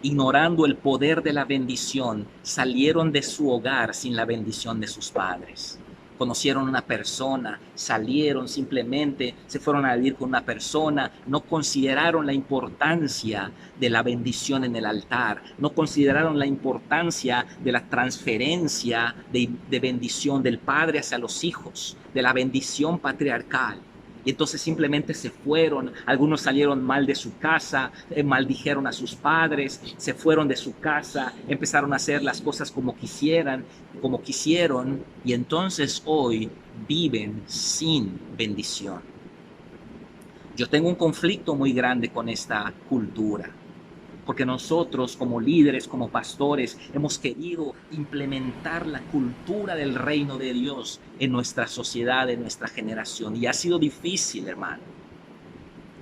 ignorando el poder de la bendición, salieron de su hogar sin la bendición de sus padres. Conocieron una persona, salieron simplemente, se fueron a vivir con una persona, no consideraron la importancia de la bendición en el altar, no consideraron la importancia de la transferencia de bendición del padre hacia los hijos, de la bendición patriarcal. Y entonces simplemente se fueron, algunos salieron mal de su casa, maldijeron a sus padres, se fueron de su casa, empezaron a hacer las cosas como quisieron, y entonces hoy viven sin bendición. Yo tengo un conflicto muy grande con esta cultura, porque nosotros como líderes, como pastores, hemos querido implementar la cultura del reino de Dios en nuestra sociedad, en nuestra generación. Y ha sido difícil, hermano.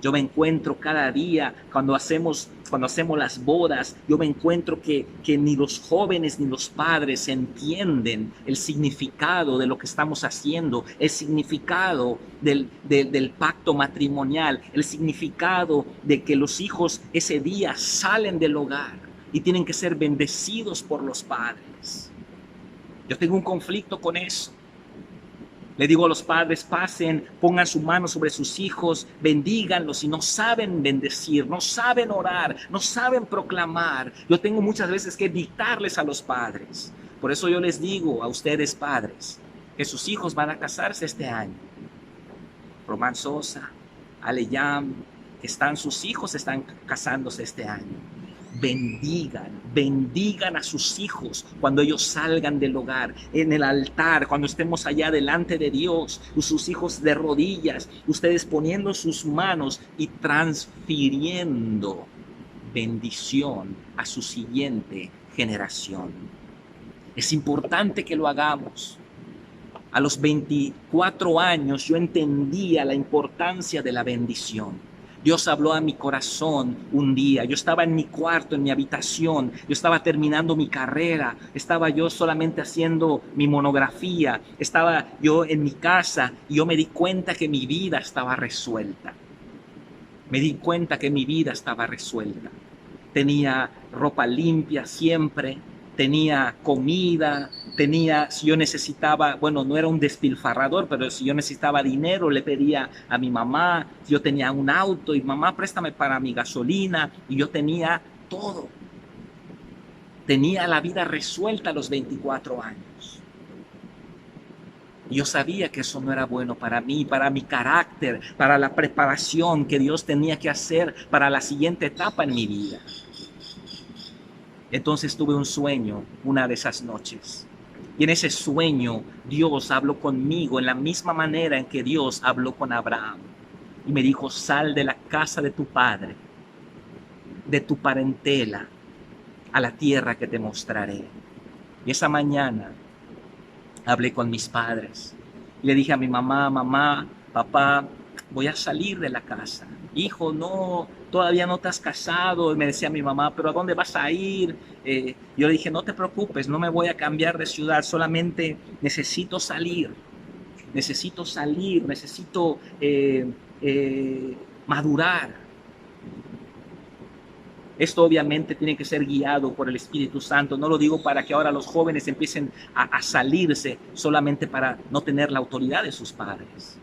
Yo me encuentro cada día, cuando hacemos las bodas, yo me encuentro que ni los jóvenes ni los padres entienden el significado de lo que estamos haciendo, el significado del pacto matrimonial, el significado de que los hijos ese día salen del hogar y tienen que ser bendecidos por los padres. Yo tengo un conflicto con eso. Le digo a los padres, pasen, pongan su mano sobre sus hijos, bendíganlos, y no saben bendecir, no saben orar, no saben proclamar. Yo tengo muchas veces que dictarles a los padres. Por eso yo les digo a ustedes, padres, que sus hijos van a casarse este año. Román Sosa, Aleyam, sus hijos están casándose este año. bendigan a sus hijos cuando ellos salgan del hogar, en el altar, cuando estemos allá delante de Dios, sus hijos de rodillas, ustedes poniendo sus manos y transfiriendo bendición a su siguiente generación. Es importante que lo hagamos. A los 24 años yo entendía la importancia de la bendición. Dios habló a mi corazón un día. Yo estaba en mi cuarto, en mi habitación. Yo estaba terminando mi carrera. Estaba yo solamente haciendo mi monografía. Estaba yo en mi casa y yo me di cuenta que mi vida estaba resuelta. Me di cuenta que mi vida estaba resuelta. Tenía ropa limpia siempre. Tenía comida, si yo necesitaba, bueno, no era un despilfarrador, pero si yo necesitaba dinero, le pedía a mi mamá. Yo tenía un auto y mamá, préstame para mi gasolina, y yo tenía todo. Tenía la vida resuelta a los 24 años. Y yo sabía que eso no era bueno para mí, para mi carácter, para la preparación que Dios tenía que hacer para la siguiente etapa en mi vida. Entonces tuve un sueño una de esas noches. Y en ese sueño Dios habló conmigo en la misma manera en que Dios habló con Abraham. Y me dijo, sal de la casa de tu padre, de tu parentela, a la tierra que te mostraré. Y esa mañana hablé con mis padres. Y le dije a mi mamá, mamá, papá, voy a salir de la casa. Hijo, no, todavía no te has casado. Y me decía mi mamá, pero ¿a dónde vas a ir? Yo le dije, no te preocupes, no me voy a cambiar de ciudad, solamente necesito salir, necesito madurar. Esto obviamente tiene que ser guiado por el Espíritu Santo. No lo digo para que ahora los jóvenes empiecen a salirse solamente para no tener la autoridad de sus padres.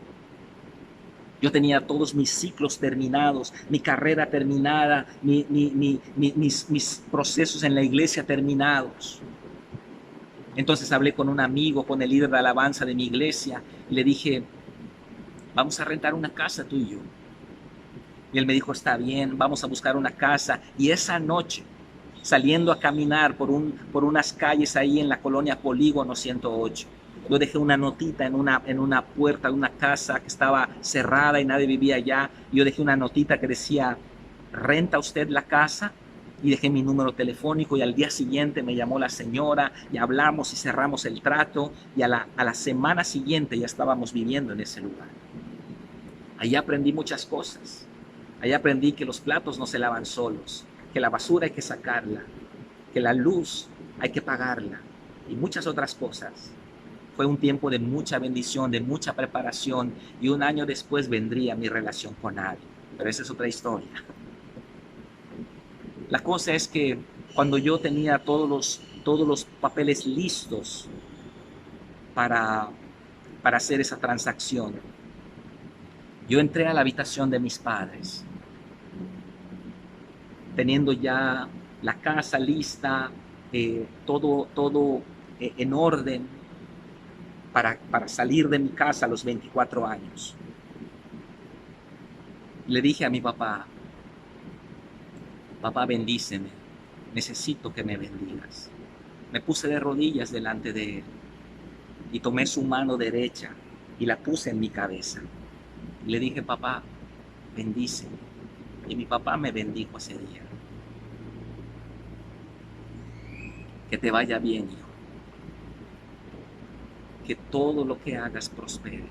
Yo tenía todos mis ciclos terminados, mi carrera terminada, mis procesos en la iglesia terminados. Entonces hablé con un amigo, con el líder de alabanza de mi iglesia, y le dije, vamos a rentar una casa tú y yo. Y él me dijo, está bien, vamos a buscar una casa. Y esa noche, saliendo a caminar por unas calles ahí en la colonia Polígono 108, yo dejé una notita en una puerta de una casa que estaba cerrada y nadie vivía allá. Yo dejé una notita que decía, ¿renta usted la casa? Y dejé mi número telefónico, y al día siguiente me llamó la señora y hablamos y cerramos el trato, y a la semana siguiente ya estábamos viviendo en ese lugar. Ahí aprendí muchas cosas. Ahí aprendí que los platos no se lavan solos, que la basura hay que sacarla, que la luz hay que pagarla y muchas otras cosas. Fue un tiempo de mucha bendición, de mucha preparación, y un año después vendría mi relación con Abby. Pero esa es otra historia. La cosa es que cuando yo tenía todos los papeles listos para hacer esa transacción, yo entré a la habitación de mis padres, teniendo ya la casa lista, todo en orden, para salir de mi casa a los 24 años. Le dije a mi papá, papá, bendíceme, necesito que me bendigas. Me puse de rodillas delante de él y tomé su mano derecha y la puse en mi cabeza. Y le dije, papá, bendíceme. Y mi papá me bendijo ese día. Que te vaya bien, hijo. Que todo lo que hagas prospere.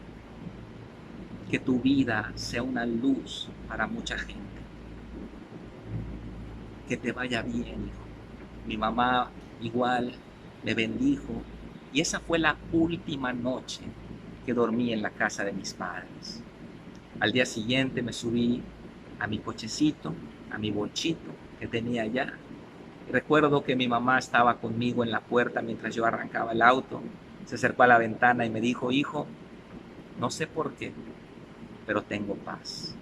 Que tu vida sea una luz para mucha gente. Que te vaya bien, hijo. Mi mamá igual me bendijo. Y esa fue la última noche que dormí en la casa de mis padres. Al día siguiente me subí a mi cochecito, a mi bochito que tenía allá. Recuerdo que mi mamá estaba conmigo en la puerta mientras yo arrancaba el auto. Se acercó a la ventana y me dijo, hijo, no sé por qué, pero tengo paz.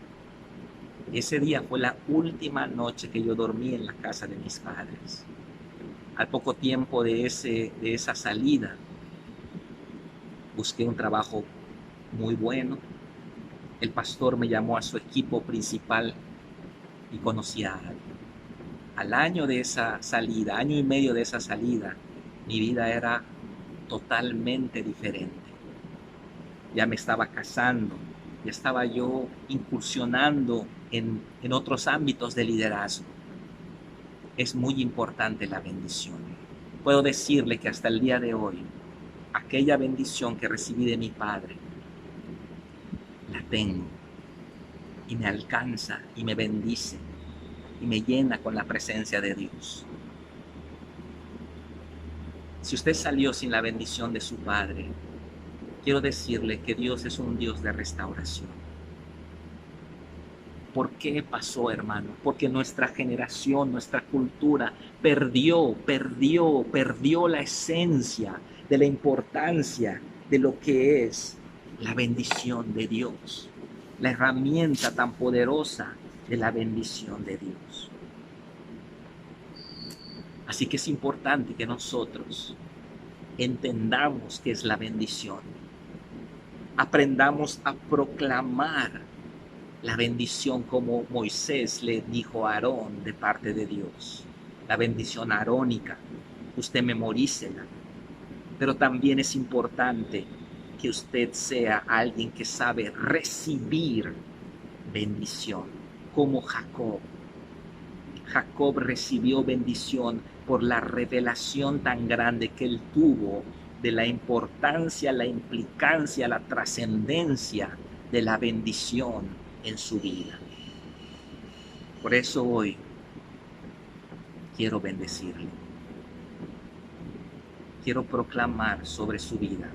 Ese día fue la última noche que yo dormí en la casa de mis padres. Al poco tiempo de esa salida, busqué un trabajo muy bueno. El pastor me llamó a su equipo principal y conocí a alguien. Al año de esa salida, año y medio de esa salida, mi vida era totalmente diferente. Ya me estaba casando, ya estaba yo incursionando en otros ámbitos de liderazgo. Es muy importante la bendición. Puedo decirle que hasta el día de hoy, aquella bendición que recibí de mi padre, la tengo y me alcanza y me bendice y me llena con la presencia de Dios. Si usted salió sin la bendición de su padre, quiero decirle que Dios es un Dios de restauración. ¿Por qué pasó, hermano? Porque nuestra generación, nuestra cultura perdió la esencia de la importancia de lo que es la bendición de Dios, la herramienta tan poderosa de la bendición de Dios. Así que es importante que nosotros entendamos qué es la bendición. Aprendamos a proclamar la bendición como Moisés le dijo a Aarón de parte de Dios. La bendición arónica, usted memorícela. Pero también es importante que usted sea alguien que sabe recibir bendición, como Jacob. Jacob recibió bendición por la revelación tan grande que él tuvo de la importancia, la implicancia, la trascendencia de la bendición en su vida. Por eso hoy quiero bendecirle. Quiero proclamar sobre su vida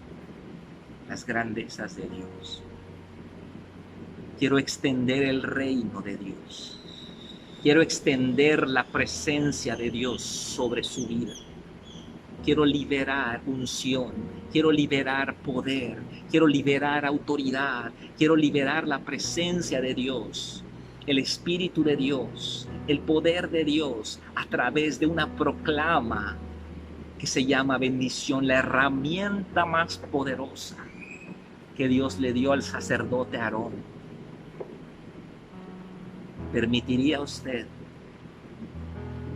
las grandezas de Dios. Quiero extender el reino de Dios. Quiero extender la presencia de Dios sobre su vida. Quiero liberar unción, quiero liberar poder, quiero liberar autoridad, quiero liberar la presencia de Dios, el Espíritu de Dios, el poder de Dios a través de una proclama que se llama bendición, la herramienta más poderosa que Dios le dio al sacerdote Aarón. ¿Permitiría usted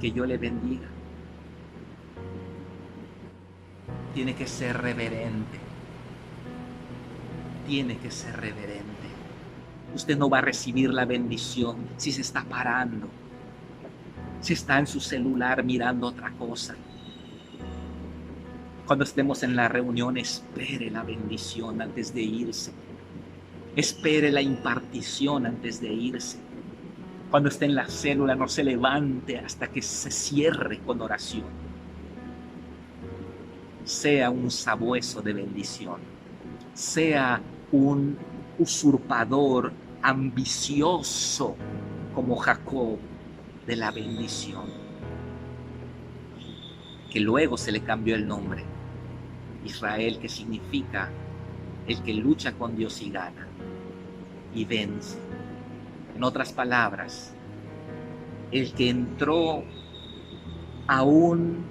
que yo le bendiga? Tiene que ser reverente. Tiene que ser reverente. Usted no va a recibir la bendición si se está parando, si está en su celular mirando otra cosa. Cuando estemos en la reunión, espere la bendición antes de irse. Espere la impartición antes de irse. Cuando esté en la célula, no se levante hasta que se cierre con oración. Sea un sabueso de bendición. Sea un usurpador ambicioso como Jacob de la bendición. Que luego se le cambió el nombre. Israel, que significa el que lucha con Dios y gana y vence. En otras palabras, el que entró a un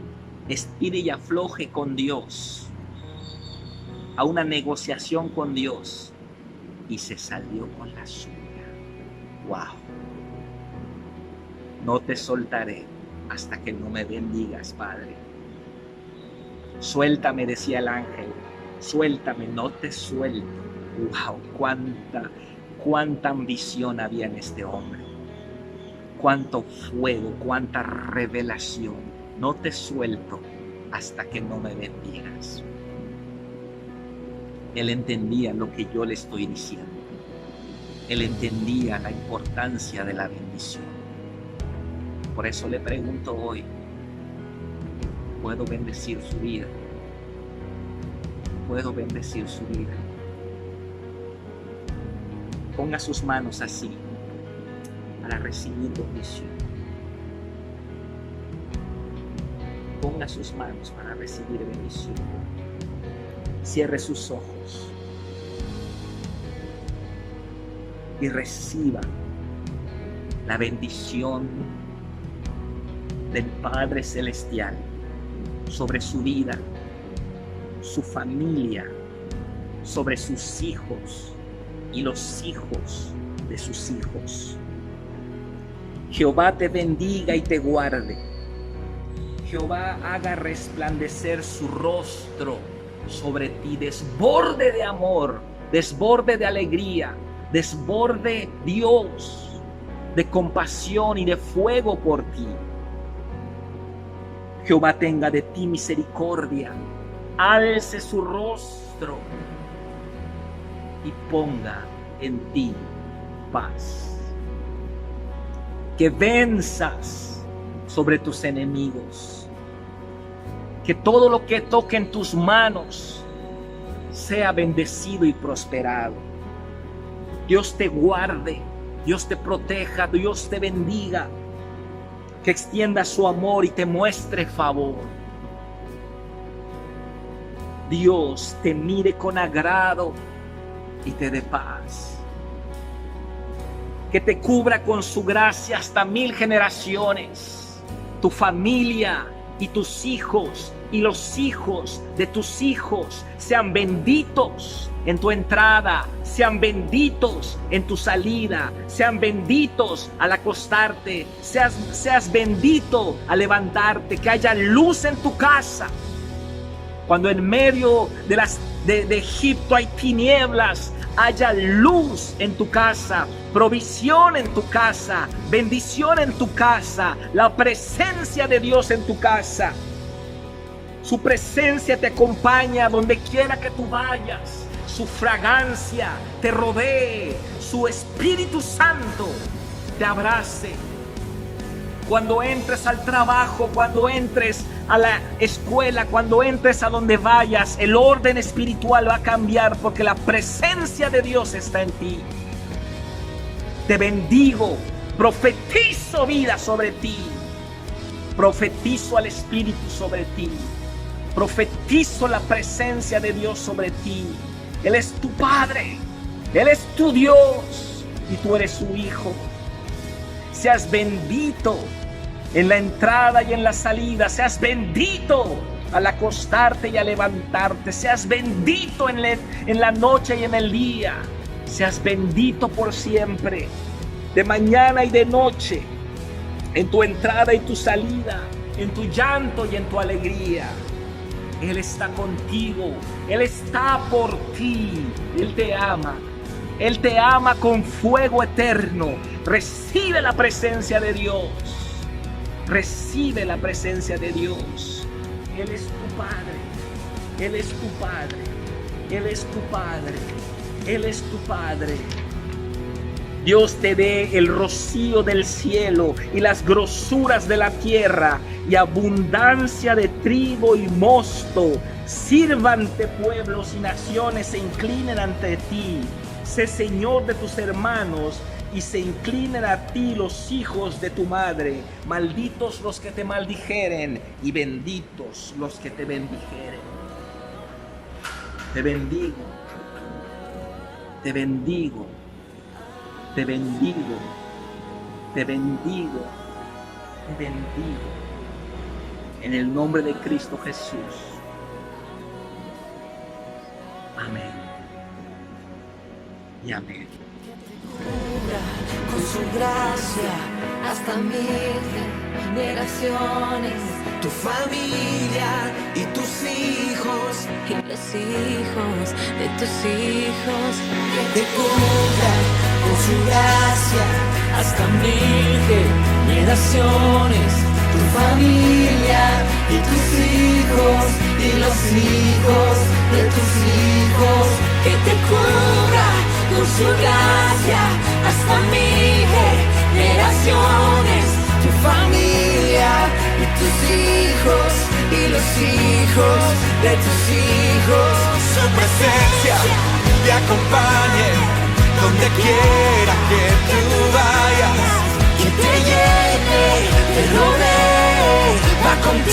estire y afloje con Dios, a una negociación con Dios y se salió con la suya. ¡Wow! No te soltaré hasta que no me bendigas, Padre. Suéltame, decía el ángel. Suéltame, no te suelto. ¡Wow! Cuánta ambición había en este hombre. Cuánto fuego, cuánta revelación. No te suelto hasta que no me bendigas. Él entendía lo que yo le estoy diciendo. Él entendía la importancia de la bendición. Por eso le pregunto hoy, ¿puedo bendecir su vida? ¿Puedo bendecir su vida? Ponga sus manos así para recibir bendición. Ponga sus manos para recibir bendición. Cierre sus ojos y reciba la bendición del Padre Celestial sobre su vida, su familia, sobre sus hijos y los hijos de sus hijos. Jehová te bendiga y te guarde. Jehová haga resplandecer su rostro sobre ti, desborde de amor, desborde de alegría, desborde, Dios, de compasión y de fuego por ti. Jehová tenga de ti misericordia, alce su rostro y ponga en ti paz. Que venzas sobre tus enemigos. Que todo lo que toque en tus manos sea bendecido y prosperado. Dios te guarde, Dios te proteja, Dios te bendiga. Que extienda su amor y te muestre favor. Dios te mire con agrado y te dé paz. Que te cubra con su gracia hasta 1000 generaciones. Tu familia y tus hijos y los hijos de tus hijos sean benditos en tu entrada, sean benditos en tu salida, sean benditos al acostarte, seas bendito al levantarte, que haya luz en tu casa. Cuando en medio de Egipto hay tinieblas, haya luz en tu casa, provisión en tu casa, bendición en tu casa, la presencia de Dios en tu casa. Su presencia te acompaña donde quiera que tú vayas. Su fragancia te rodee, su Espíritu Santo te abrace. Cuando entres al trabajo, cuando entres a la escuela, cuando entres a donde vayas, el orden espiritual va a cambiar porque la presencia de Dios está en ti. Te bendigo, profetizo vida sobre ti, profetizo al Espíritu sobre ti, profetizo la presencia de Dios sobre ti. Él es tu Padre, Él es tu Dios y tú eres su Hijo. Seas bendito en la entrada y en la salida. Seas bendito al acostarte y al levantarte. Seas bendito en la noche y en el día. Seas bendito por siempre, de mañana y de noche, en tu entrada y tu salida, en tu llanto y en tu alegría. Él está contigo, Él está por ti, Él te ama. Él te ama con fuego eterno. Recibe la presencia de Dios. Recibe la presencia de Dios. Él es tu Padre. Él es tu Padre. Él es tu Padre. Él es tu Padre. Dios te dé el rocío del cielo y las grosuras de la tierra y abundancia de trigo y mosto. Sírvante pueblos y naciones se inclinen ante ti. Sé Señor de tus hermanos y se inclinen a ti los hijos de tu madre. Malditos los que te maldijeren y benditos los que te bendijeren. Te bendigo, te bendigo, te bendigo, te bendigo, te bendigo. En el nombre de Cristo Jesús. Amén. Y amén. Con su gracia hasta 1000 generaciones, Tu familia y tus hijos, y los hijos de tus hijos, que te cubran con su gracia hasta 1000 generaciones. Tu familia y tus hijos y los hijos de tus hijos, que te cubra con su gracia hasta 1000 generaciones. Tu familia y tus hijos y los hijos de tus hijos. Su presencia te acompañe donde quiera que tú vayas, que te llene, te rodee, va contigo.